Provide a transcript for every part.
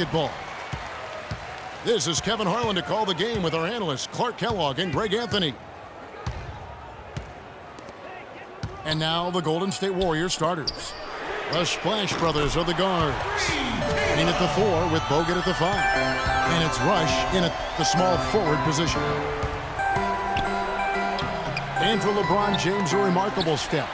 basketball. This is Kevin Harlan to call the game with our analysts Clark Kellogg and Greg Anthony. And now the Golden State Warriors starters. The Splash Brothers are the guards. In at the 4 with Bogut at the 5. And it's Rush in at the small forward position. And for LeBron James, a remarkable step.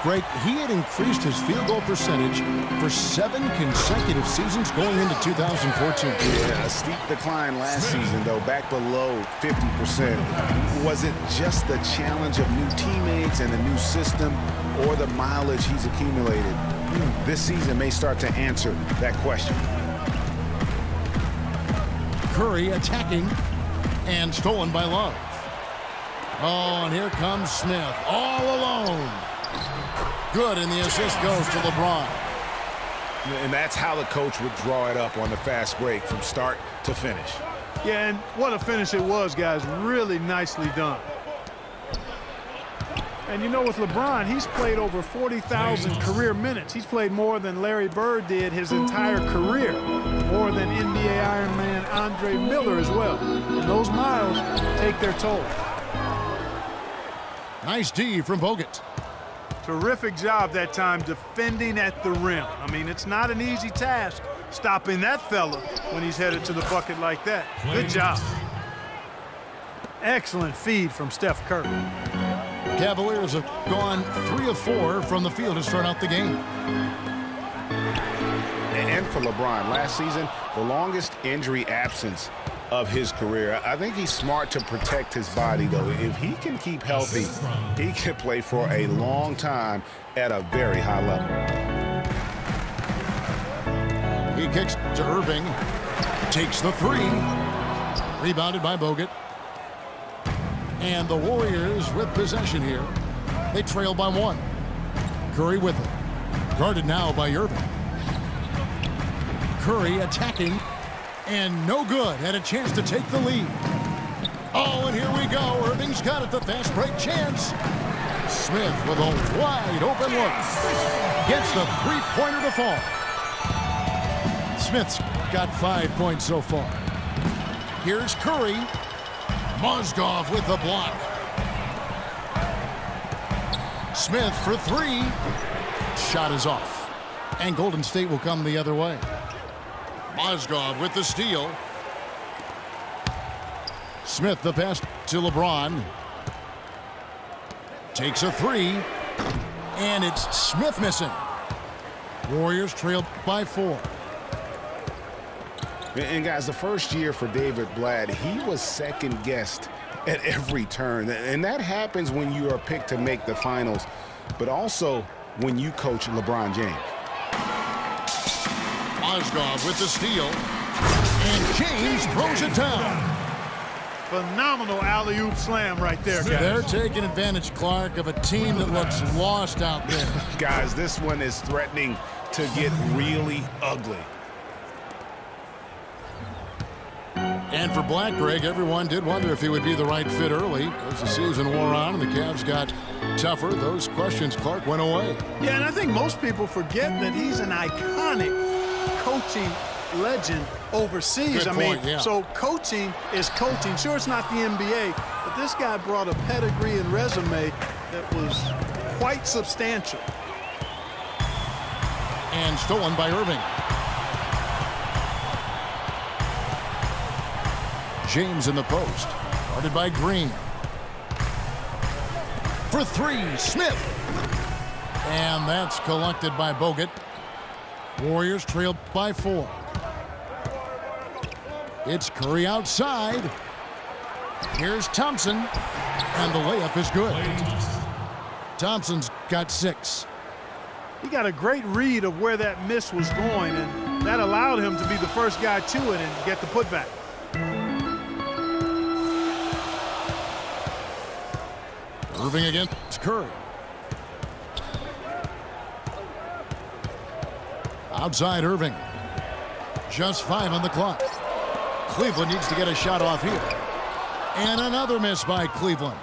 Greg, he had increased his field goal percentage for 7 consecutive seasons going into 2014. Yeah, a steep decline last season, though, back below 50%. Was it just the challenge of new teammates and a new system, or the mileage he's accumulated? This season may start to answer that question. Curry attacking and stolen by Love. Oh, and here comes Smith all alone. Good, and the assist goes to LeBron. And that's how the coach would draw it up on the fast break from start to finish. Yeah, and what a finish it was, guys. Really nicely done. And you know, with LeBron, he's played over 40,000 career minutes. He's played more than Larry Bird did his entire career, more than NBA Iron Man Andre Miller as well. And those miles take their toll. Nice D from Bogut. Terrific job that time defending at the rim. I mean, it's not an easy task stopping that fella when he's headed to the bucket like that. Good job. Excellent feed from Steph Curry. Cavaliers have gone 3 of 4 from the field to start out the game. And for LeBron, last season, the longest injury absence of his career. I think he's smart to protect his body, though. If he can keep healthy, he can play for a long time at a very high level. He kicks to Irving. Takes the 3. Rebounded by Bogut. And the Warriors with possession here. They trail by 1. Curry with it. Guarded now by Irving. Curry attacking. And no good. Had a chance to take the lead. Oh, and here we go. Irving's got it. The fast break chance. Smith with a wide open look. Gets the 3-pointer to fall. Smith's got 5 points so far. Here's Curry. Mozgov with the block. Smith for 3. Shot is off. And Golden State will come the other way. Mozgov with the steal. Smith the pass to LeBron. Takes a 3. And it's Smith missing. Warriors trail by 4. And guys, the first year for David Blatt, he was second-guessed at every turn. And that happens when you are picked to make the finals, but also when you coach LeBron James. Mozgov with the steal. And James throws it down. Phenomenal alley-oop slam right there, guys. They're taking advantage, Clark, of a team that looks lost out there. Guys, this one is threatening to get really ugly. And for Black, Greg, everyone did wonder if he would be the right fit early. As the season wore on and the Cavs got tougher, those questions, Clark, went away. Yeah, and I think most people forget that he's an iconic coaching legend overseas. Good point, yeah. So coaching is coaching. Sure, it's not the NBA, but this guy brought a pedigree and resume that was quite substantial. And stolen by Irving. James in the post. Guarded by Green. For 3, Smith. And that's collected by Bogut. Warriors trail by 4. It's Curry outside. Here's Thompson. And the layup is good. Thompson's got 6. He got a great read of where that miss was going, and that allowed him to be the first guy to it and get the putback. Irving against Curry. Outside Irving. Just 5 on the clock. Cleveland needs to get a shot off here. And another miss by Cleveland.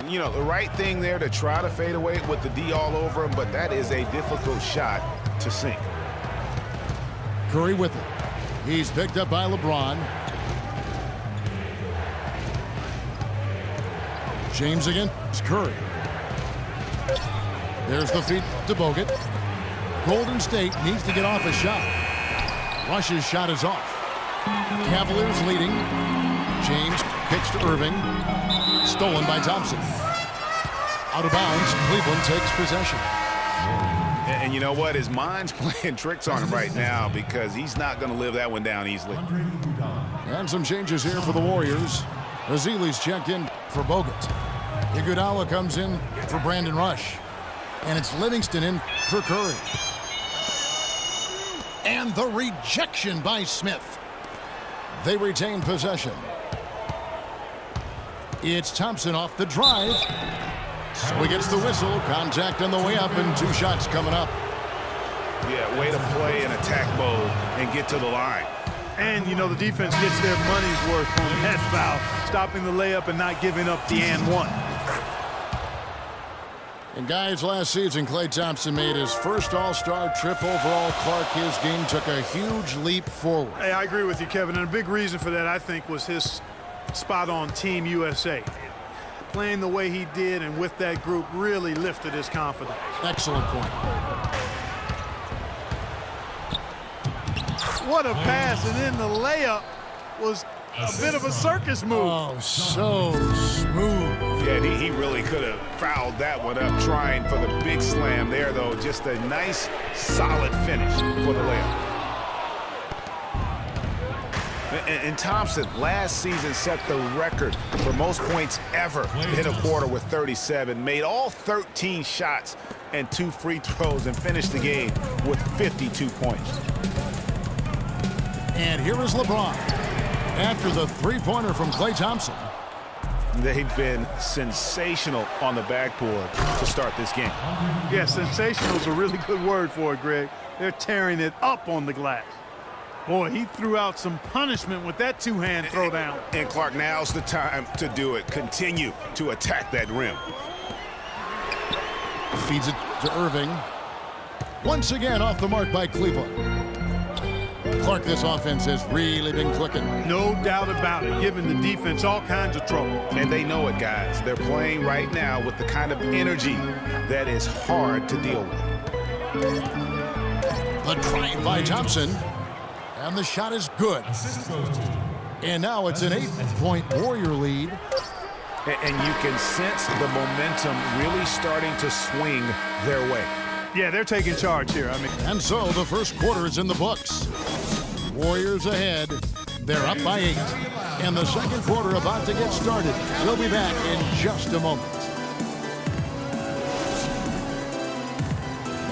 You know, the right thing there to try to fade away with the D all over him, but that is a difficult shot to sink. Curry with it. He's picked up by LeBron. James against Curry. There's the feed to Bogut. Golden State needs to get off a shot. Rush's shot is off. Cavaliers leading. James kicks to Irving. Stolen by Thompson. Out of bounds, Cleveland takes possession. And you know what? His mind's playing tricks on him right now because he's not going to live that one down easily. And some changes here for the Warriors. Ezeli's checked in for Bogut. Iguodala comes in for Brandon Rush. And it's Livingston in for Curry. And the rejection by Smith. They retain possession. It's Thompson off the drive. So he gets the whistle. Contact on the way up and 2 shots coming up. Yeah, way to play in attack mode and get to the line. And, you know, the defense gets their money's worth on that foul, stopping the layup and not giving up the and one. And guys, last season, Klay Thompson made his first All-Star trip overall. Clark, his game took a huge leap forward. Hey, I agree with you, Kevin. And a big reason for that, I think, was his spot on Team USA. Playing the way he did and with that group really lifted his confidence. Excellent point. What a pass, and then the layup was a bit of a circus move. Oh, so smooth. Yeah, he really could have fouled that one up trying for the big slam there, though. Just a nice, solid finish for the layup. And Thompson last season set the record for most points ever to hit a quarter with 37. Made all 13 shots and 2 free throws and finished the game with 52 points. And here is LeBron. After the three-pointer from Klay Thompson. They've been sensational on the backboard to start this game. Yeah, sensational is a really good word for it, Greg. They're tearing it up on the glass. Boy, he threw out some punishment with that two-hand throwdown. And Clark, now's the time to do it. Continue to attack that rim. Feeds it to Irving. Once again off the mark by Cleveland. Clark, this offense has really been clicking. No doubt about it, giving the defense all kinds of trouble. And they know it, guys. They're playing right now with the kind of energy that is hard to deal with. The drive by Thompson. And the shot is good. And now it's an 8-point Warrior lead. And you can sense the momentum really starting to swing their way. Yeah, they're taking charge here. And so the first quarter is in the books. Warriors ahead. They're up by 8. And the second quarter about to get started. We'll be back in just a moment.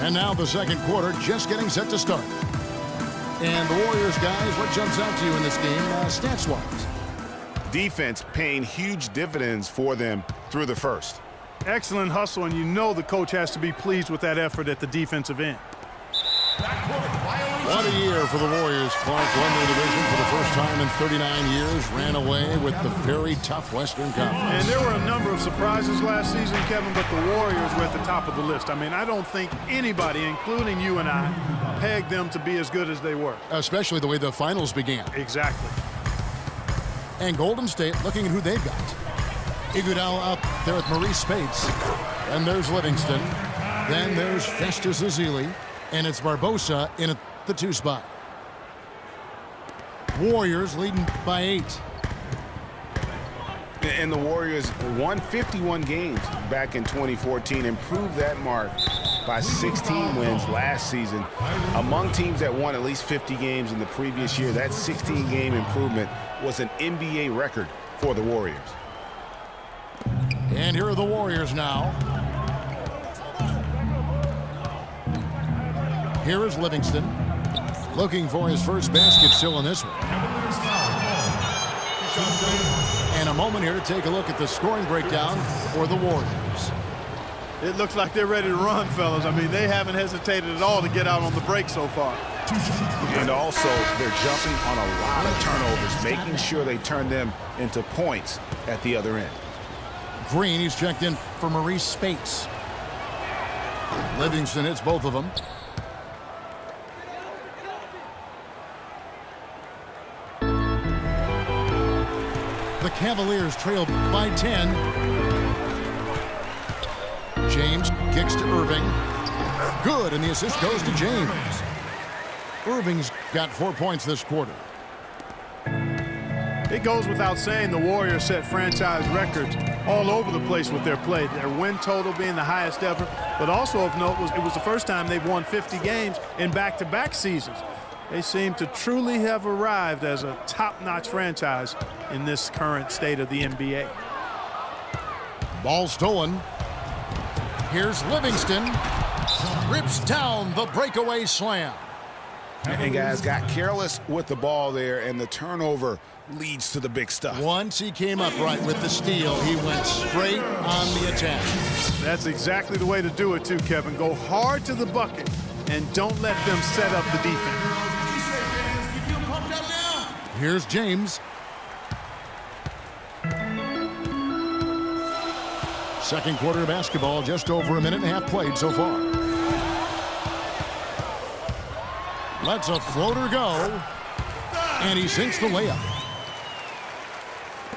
And now the second quarter just getting set to start. And the Warriors, guys, what jumps out to you in this game, stats-wise? Defense paying huge dividends for them through the first. Excellent hustle, and you know the coach has to be pleased with that effort at the defensive end. What a year for the Warriors. Clark won the division for the first time in 39 years, ran away with the very tough Western Conference. And there were a number of surprises last season, Kevin, but the Warriors were at the top of the list. I don't think anybody, including you and I, pegged them to be as good as they were. Especially the way the finals began. Exactly. And Golden State looking at who they've got. Iguodala out there with Maurice Spates. And there's Livingston. Then there's Festus Ezeli. And it's Barbosa in the 2 spot. Warriors leading by 8. And the Warriors won 51 games back in 2014, improved that mark by 16 wins last season. Among teams that won at least 50 games in the previous year, that 16-game improvement was an NBA record for the Warriors. And here are the Warriors now. Here is Livingston, looking for his first basket still in this one. And a moment here to take a look at the scoring breakdown for the Warriors. It looks like they're ready to run, fellas. They haven't hesitated at all to get out on the break so far. And also, they're jumping on a lot of turnovers, making sure they turn them into points at the other end. Green, he's checked in for Maurice Spates. Livingston hits both of them. The Cavaliers trail by 10. James kicks to Irving. Good, and the assist goes to James. Irving's got 4 points this quarter. It goes without saying the Warriors set franchise records all over the place with their play. Their win total being the highest ever, but also of note it was the first time they've won 50 games in back-to-back seasons. They seem to truly have arrived as a top-notch franchise in this current state of the NBA. Ball stolen. Here's Livingston. Rips down the breakaway slam. And guys got careless with the ball there, and the turnover leads to the big stuff. Once he came up right with the steal, he went straight on the attack. That's exactly the way to do it too, Kevin. Go hard to the bucket and don't let them set up the defense. Here's James. Second quarter of basketball, just over a minute and a half played so far. Lets a floater go, and he sinks the layup.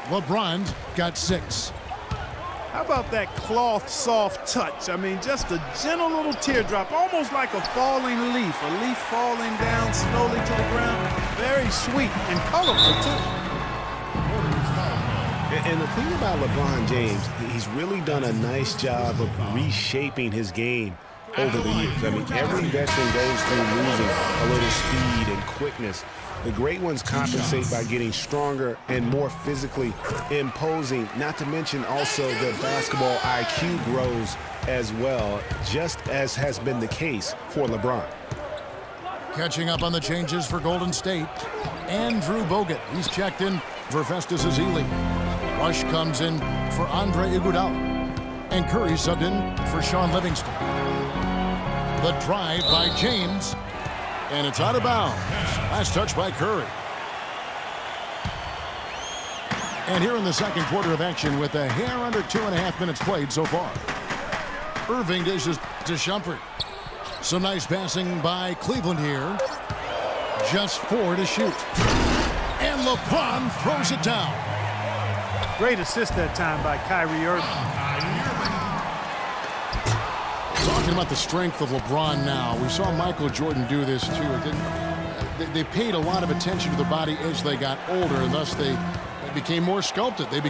LeBron's got 6. How about that cloth soft touch? I mean, just a gentle little teardrop, almost like a falling leaf, a leaf falling down slowly to the ground. Very sweet and colorful, too. And the thing about LeBron James, he's really done a nice job of reshaping his game over the years. I mean, every veteran goes through losing a little speed and quickness. The great ones compensate by getting stronger and more physically imposing, not to mention also the basketball IQ grows as well, just as has been the case for LeBron. Catching up on the changes for Golden State, Andrew Bogut. He's checked in for Festus Ezeli. Rush comes in for Andre Iguodala. And Curry subbed in for Sean Livingston. The drive by James. And it's out of bounds. Last touch by Curry. And here in the second quarter of action with a hair under 2.5 minutes played so far. Irving dishes to Shumpert. Some nice passing by Cleveland here. Just 4 to shoot. And LeBron throws it down. Great assist that time by Kyrie Irving. Talking about the strength of LeBron now, we saw Michael Jordan do this too. They paid a lot of attention to their body as they got older, and thus they became more sculpted. They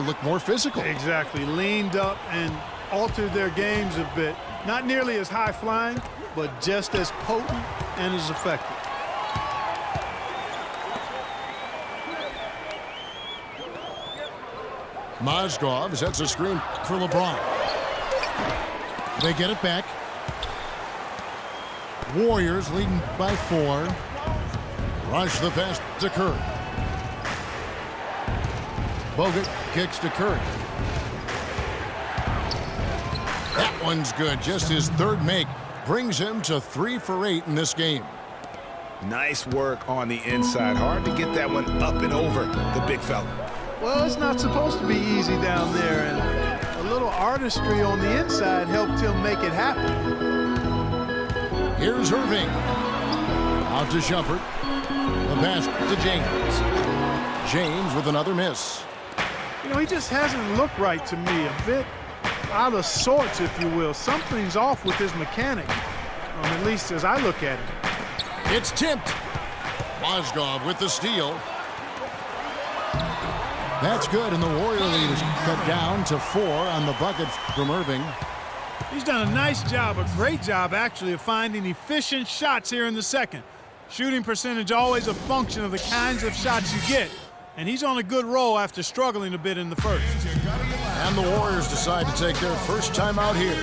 looked more physical. Exactly. Leaned up and altered their games a bit. Not nearly as high flying, but just as potent and as effective. Mozgov sets a screen for LeBron. They get it back. Warriors leading by 4. Rush the pass to Curry. Bogut kicks to Curry. That one's good. Just his third make brings him to 3 for 8 in this game. Nice work on the inside. Hard to get that one up and over the big fella. Well, it's not supposed to be easy down there, and a little artistry on the inside helped him make it happen. Here's Irving. Out to Shumpert. The pass to James. James with another miss. You know, he just hasn't looked right to me. A bit out of sorts, if you will. Something's off with his mechanics, at least as I look at it. It's tipped. Mozgov with the steal. That's good, and the Warrior lead is cut down to 4 on the bucket from Irving. He's done a nice job, a great job, actually, of finding efficient shots here in the second. Shooting percentage always a function of the kinds of shots you get, and he's on a good roll after struggling a bit in the first. And the Warriors decide to take their first time out here.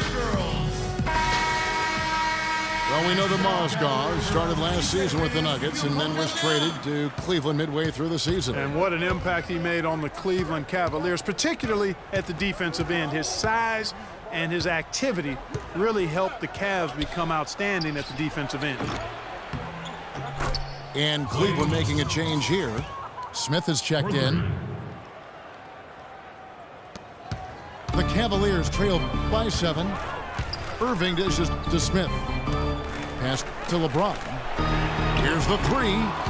Well, we know that Mozgov started last season with the Nuggets and then was traded to Cleveland midway through the season. And what an impact he made on the Cleveland Cavaliers, particularly at the defensive end. His size and his activity really helped the Cavs become outstanding at the defensive end. And Cleveland making a change here. Smith has checked in. The Cavaliers trail by 7. Irving dishes to Smith. Pass to LeBron. Here's the 3.